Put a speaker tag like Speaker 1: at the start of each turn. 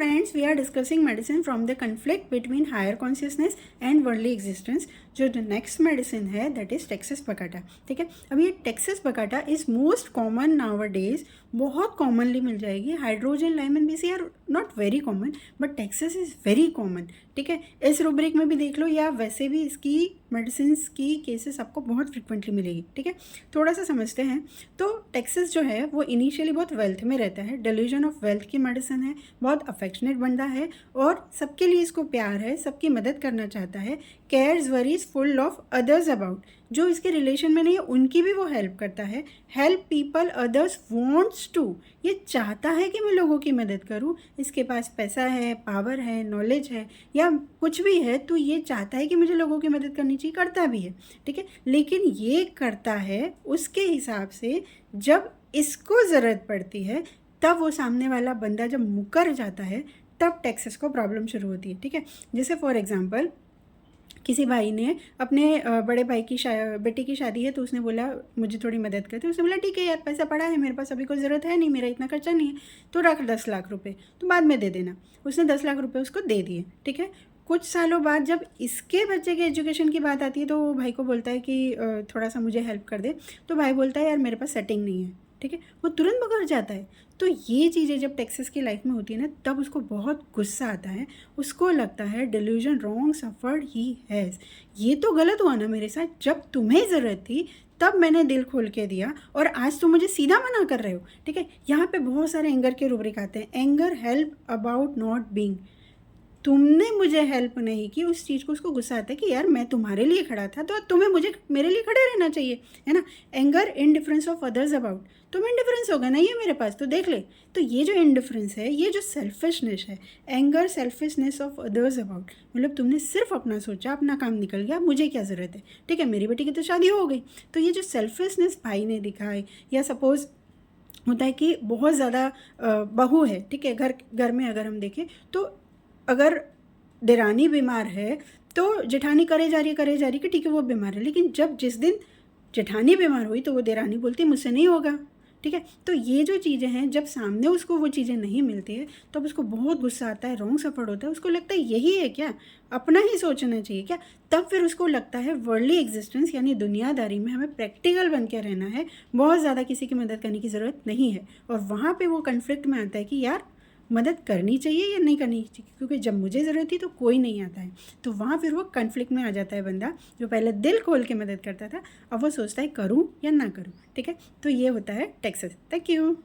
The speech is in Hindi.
Speaker 1: Friends, we are discussing medicine from the conflict between higher consciousness and worldly existence. जो नेक्स्ट मेडिसिन है दैट इज टेक्सस बकाटा। ठीक है, अब ये Taxus Baccata is most common nowadays, बहुत कॉमनली मिल जाएगी। Hydrogen, lime and BC are not very common but Taxus is very common. ठीक है, इस रूब्रिक में भी देख लो या वैसे भी इसकी मेडिसिन की केसेस आपको बहुत फ्रिक्वेंटली मिलेगी। ठीक है, थोड़ा सा समझते हैं। तो टेक्सस जो है वो इनिशियली बहुत वेल्थ में रहता है, डेल्यूजन ऑफ वेल्थ की मेडिसिन है, बहुत अफेक्शनेट बंदा है और सबके लिए इसको प्यार है, सबकी मदद करना चाहता है, cares worries full of others about, जो इसके रिलेशन में नहीं है उनकी भी वो हेल्प करता है। Help people others wants to, ये चाहता है कि मैं लोगों की मदद करूं, इसके पास पैसा है, पावर है, नॉलेज है या कुछ भी है, तो ये चाहता है कि मुझे लोगों की मदद करनी चाहिए, करता भी है। ठीक है, लेकिन ये करता है उसके हिसाब से, जब इसको ज़रूरत पड़ती है तब वो सामने वाला बंदा जब मुकर जाता है तब टेक्सस को प्रॉब्लम शुरू होती है। ठीक है, जैसे फॉर एग्जांपल किसी भाई ने अपने बड़े भाई की बेटी की शादी है तो उसने बोला मुझे थोड़ी मदद करते। उसने बोला ठीक है यार, पैसा पड़ा है मेरे पास, अभी कोई ज़रूरत है नहीं, मेरा इतना खर्चा नहीं है, तो रख 10 लाख रुपए, तो बाद में दे देना। उसने 10 लाख रुपए उसको दे दिए। ठीक है, कुछ सालों बाद जब इसके बच्चे के एजुकेशन की बात आती है तो वो भाई को बोलता है कि थोड़ा सा मुझे हेल्प कर दे, तो भाई बोलता है यार मेरे पास सेटिंग नहीं है। ठीक है, वो तुरंत मुकर जाता है। तो ये चीज़ें जब टेक्सस की लाइफ में होती है ना तब उसको बहुत गुस्सा आता है, उसको लगता है delusion wrong suffered he has, ये तो गलत हुआ ना मेरे साथ, जब तुम्हें ज़रूरत थी तब मैंने दिल खोल के दिया और आज तुम मुझे सीधा मना कर रहे हो। ठीक है, यहाँ पे बहुत सारे एंगर के रूब्रिक आते हैं। Anger, help about not being, तुमने मुझे हेल्प नहीं की, उस चीज़ को उसको गुस्सा आता है कि यार मैं तुम्हारे लिए खड़ा था तो तुम्हें मुझे मेरे लिए खड़े रहना चाहिए, है ना। Anger, indifference of others about, तुम इनडिफरेंस हो गए नहीं है मेरे पास तो देख ले। तो ये जो इनडिफरेंस है, ये जो सेल्फिशनेस है, anger selfishness of others about, मतलब तुमने सिर्फ अपना सोचा, अपना काम निकल गया, मुझे क्या ज़रूरत है। ठीक है, मेरी बेटी की तो शादी हो गई। तो ये जो सेल्फिशनेस भाई ने दिखाई, या सपोज़ होता है कि बहुत ज़्यादा बहू है, ठीक है, घर में अगर हम देखें तो अगर देरानी बीमार है तो जेठानी करे जा रही कि ठीक है वो बीमार है, लेकिन जब जिस दिन जेठानी बीमार हुई तो वो देरानी बोलती मुझसे नहीं होगा। ठीक है, तो ये जो चीज़ें हैं जब सामने उसको वो चीज़ें नहीं मिलती है तब तो उसको बहुत गुस्सा आता है, रॉन्ग सफर होता है, उसको लगता है यही है क्या, अपना ही सोचना चाहिए क्या। तब फिर उसको लगता है वर्ल्डली एग्जिस्टेंस यानी दुनियादारी में हमें प्रैक्टिकल बन के रहना है, बहुत ज़्यादा किसी की मदद करने की ज़रूरत नहीं है। और वहाँ पर वो कन्फ्लिक्ट में आता है कि यार मदद करनी चाहिए या नहीं करनी चाहिए, क्योंकि जब मुझे ज़रूरत थी तो कोई नहीं आता है। तो वहाँ फिर वो कन्फ्लिक्ट में आ जाता है बंदा, जो पहले दिल खोल के मदद करता था अब वो सोचता है करूँ या ना करूँ। ठीक है, तो ये होता है टेक्सस। Thank you.